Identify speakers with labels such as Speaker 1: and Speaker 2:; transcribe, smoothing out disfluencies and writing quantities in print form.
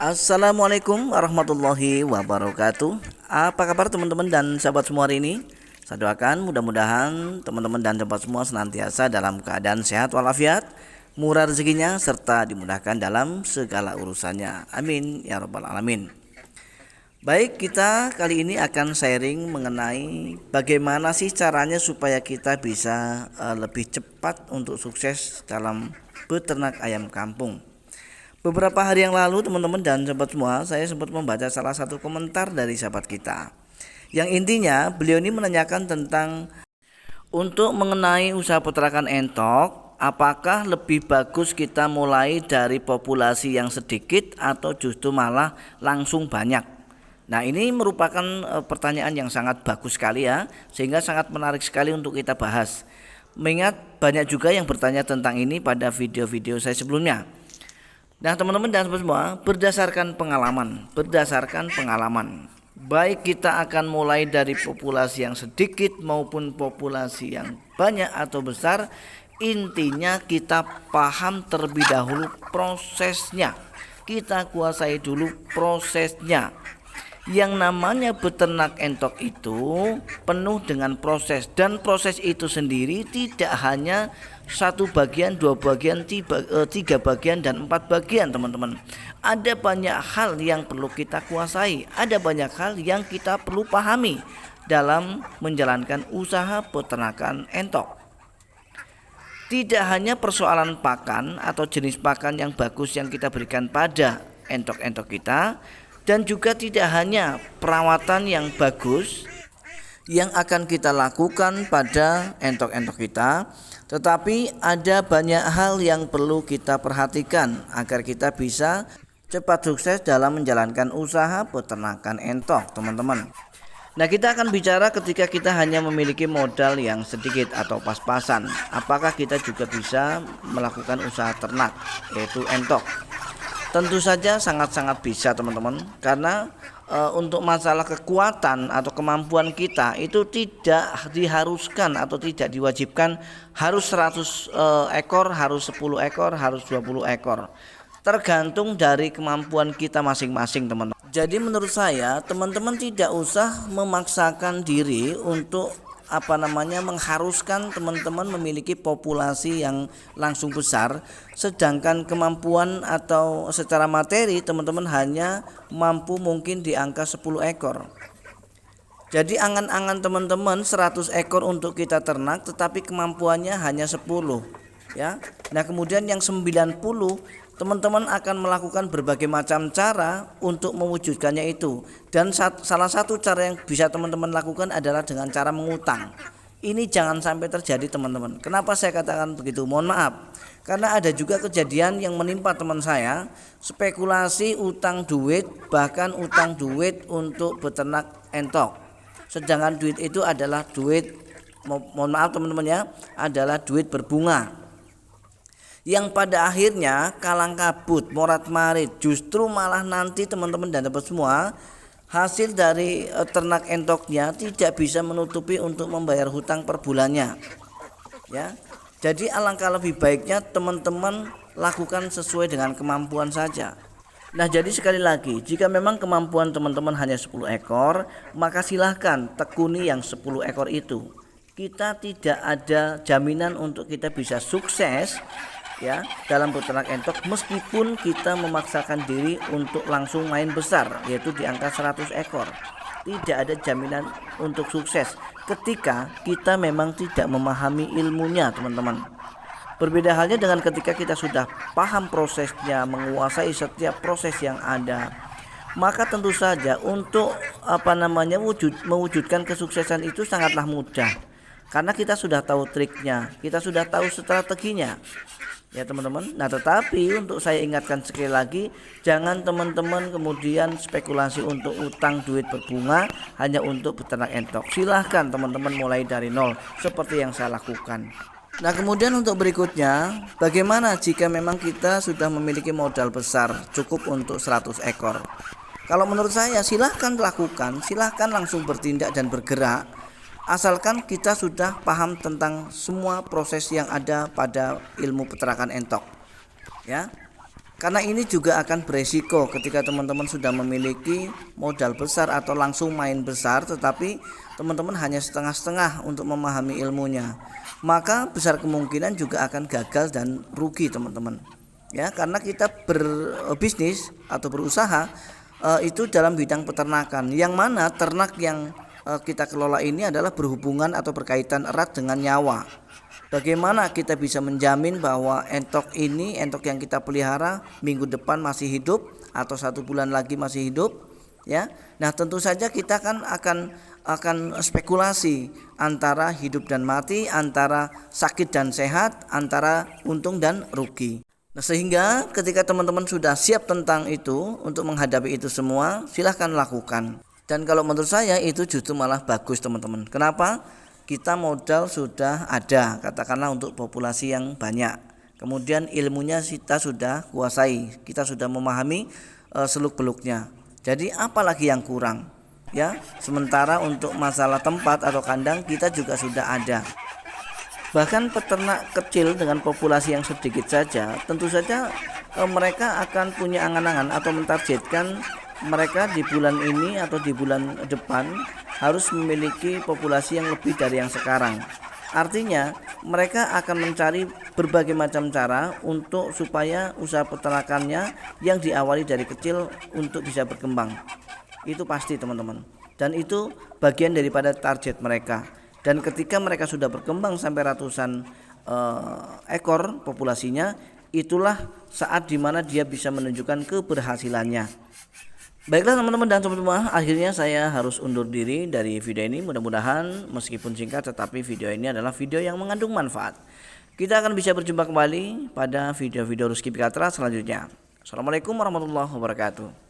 Speaker 1: Assalamualaikum warahmatullahi wabarakatuh. Apa kabar teman-teman dan sahabat semua hari ini? Saya doakan mudah-mudahan teman-teman dan sahabat semua senantiasa dalam keadaan sehat walafiat, murah rezekinya, serta dimudahkan dalam segala urusannya. Amin ya rabbal alamin. Baik, kita kali ini akan sharing mengenai bagaimana sih caranya supaya kita bisa lebih cepat untuk sukses dalam beternak ayam kampung. Beberapa hari yang lalu teman-teman dan sahabat semua, saya sempat membaca salah satu komentar dari sahabat kita. Yang intinya beliau ini menanyakan tentang untuk mengenai usaha peternakan entok, apakah lebih bagus kita mulai dari populasi yang sedikit atau justru malah langsung banyak. Nah, ini merupakan pertanyaan yang sangat bagus sekali ya, sehingga sangat menarik sekali untuk kita bahas. Mengingat banyak juga yang bertanya tentang ini pada video-video saya sebelumnya. Nah teman-teman dan semua, berdasarkan pengalaman, baik kita akan mulai dari populasi yang sedikit maupun populasi yang banyak atau besar, intinya kita paham terlebih dahulu prosesnya, kita kuasai dulu prosesnya. Yang namanya beternak entok itu penuh dengan proses, dan proses itu sendiri tidak hanya satu bagian, dua bagian, tiga bagian, dan empat bagian teman-teman. Ada banyak hal yang perlu kita kuasai, ada banyak hal yang kita perlu pahami dalam menjalankan usaha peternakan entok. Tidak hanya persoalan pakan atau jenis pakan yang bagus yang kita berikan pada entok-entok kita, dan juga tidak hanya perawatan yang bagus yang akan kita lakukan pada entok-entok kita, tetapi ada banyak hal yang perlu kita perhatikan agar kita bisa cepat sukses dalam menjalankan usaha peternakan entok teman-teman. Nah, kita akan bicara ketika kita hanya memiliki modal yang sedikit atau pas-pasan, apakah kita juga bisa melakukan usaha ternak yaitu entok. Tentu saja sangat-sangat bisa teman-teman, karena untuk masalah kekuatan atau kemampuan kita itu tidak diharuskan atau tidak diwajibkan harus 100 ekor, harus 10 ekor, harus 20 ekor. Tergantung dari kemampuan kita masing-masing teman-teman. Jadi menurut saya teman-teman tidak usah memaksakan diri untuk mengharuskan teman-teman memiliki populasi yang langsung besar, sedangkan kemampuan atau secara materi teman-teman hanya mampu mungkin di angka 10 ekor. Jadi angan-angan teman-teman 100 ekor untuk kita ternak, tetapi kemampuannya hanya 10 ya. Nah, kemudian yang 90 teman-teman akan melakukan berbagai macam cara untuk mewujudkannya itu, dan salah satu cara yang bisa teman-teman lakukan adalah dengan cara mengutang. Ini jangan sampai terjadi teman-teman. Kenapa saya katakan begitu? Mohon maaf, karena ada juga kejadian yang menimpa teman saya, spekulasi utang duit, bahkan utang duit untuk beternak entok, sedangkan duit itu adalah duit, mohon maaf teman-teman ya, adalah duit berbunga, yang pada akhirnya kalang kabut, morat marit, justru malah nanti teman-teman dan dapat semua hasil dari ternak entoknya tidak bisa menutupi untuk membayar hutang per bulannya ya. Jadi alangkah lebih baiknya teman-teman lakukan sesuai dengan kemampuan saja. Nah, jadi sekali lagi, jika memang kemampuan teman-teman hanya 10 ekor, maka silahkan tekuni yang 10 ekor itu. Kita tidak ada jaminan untuk kita bisa sukses ya dalam beternak entok meskipun kita memaksakan diri untuk langsung main besar yaitu di angka 100 ekor. Tidak ada jaminan untuk sukses ketika kita memang tidak memahami ilmunya teman-teman. Berbeda halnya dengan ketika kita sudah paham prosesnya, menguasai setiap proses yang ada, maka tentu saja untuk mewujudkan kesuksesan itu sangatlah mudah, karena kita sudah tahu triknya, kita sudah tahu strateginya ya teman-teman. Nah, tetapi untuk saya ingatkan sekali lagi, jangan teman-teman kemudian spekulasi untuk utang duit berbunga hanya untuk beternak entok. Silahkan teman-teman mulai dari nol seperti yang saya lakukan. Nah, kemudian untuk berikutnya, bagaimana jika memang kita sudah memiliki modal besar cukup untuk 100 ekor? Kalau menurut saya silahkan lakukan, silahkan langsung bertindak dan bergerak, asalkan kita sudah paham tentang semua proses yang ada pada ilmu peternakan entok ya. Karena ini juga akan beresiko ketika teman-teman sudah memiliki modal besar atau langsung main besar, tetapi teman-teman hanya setengah-setengah untuk memahami ilmunya, maka besar kemungkinan juga akan gagal dan rugi teman-teman. Ya, karena kita berbisnis atau berusaha itu dalam bidang peternakan, yang mana ternak yang kita kelola ini adalah berhubungan atau berkaitan erat dengan nyawa. Bagaimana kita bisa menjamin bahwa entok yang kita pelihara minggu depan masih hidup atau 1 bulan lagi masih hidup, ya? Nah, tentu saja kita kan akan spekulasi antara hidup dan mati, antara sakit dan sehat, antara untung dan rugi. Nah, sehingga ketika teman-teman sudah siap tentang itu untuk menghadapi itu semua, silahkan lakukan. Dan kalau menurut saya itu justru malah bagus teman-teman. Kenapa? Kita modal sudah ada, katakanlah untuk populasi yang banyak. Kemudian ilmunya kita sudah kuasai, kita sudah memahami seluk-beluknya. Jadi apalagi yang kurang? Ya, sementara untuk masalah tempat atau kandang kita juga sudah ada. Bahkan peternak kecil dengan populasi yang sedikit saja, tentu saja mereka akan punya angan-angan atau mentargetkan mereka di bulan ini atau di bulan depan harus memiliki populasi yang lebih dari yang sekarang. Artinya mereka akan mencari berbagai macam cara untuk supaya usaha peternakannya yang diawali dari kecil untuk bisa berkembang. Itu pasti teman-teman. Dan itu bagian daripada target mereka. Dan ketika mereka sudah berkembang sampai ratusan ekor populasinya, itulah saat dimana dia bisa menunjukkan keberhasilannya. Baiklah teman-teman dan sobat rumah, akhirnya saya harus undur diri dari video ini. Mudah-mudahan meskipun singkat tetapi video ini adalah video yang mengandung manfaat. Kita akan bisa berjumpa kembali pada video-video Rizky Pikatra selanjutnya. Assalamualaikum warahmatullahi wabarakatuh.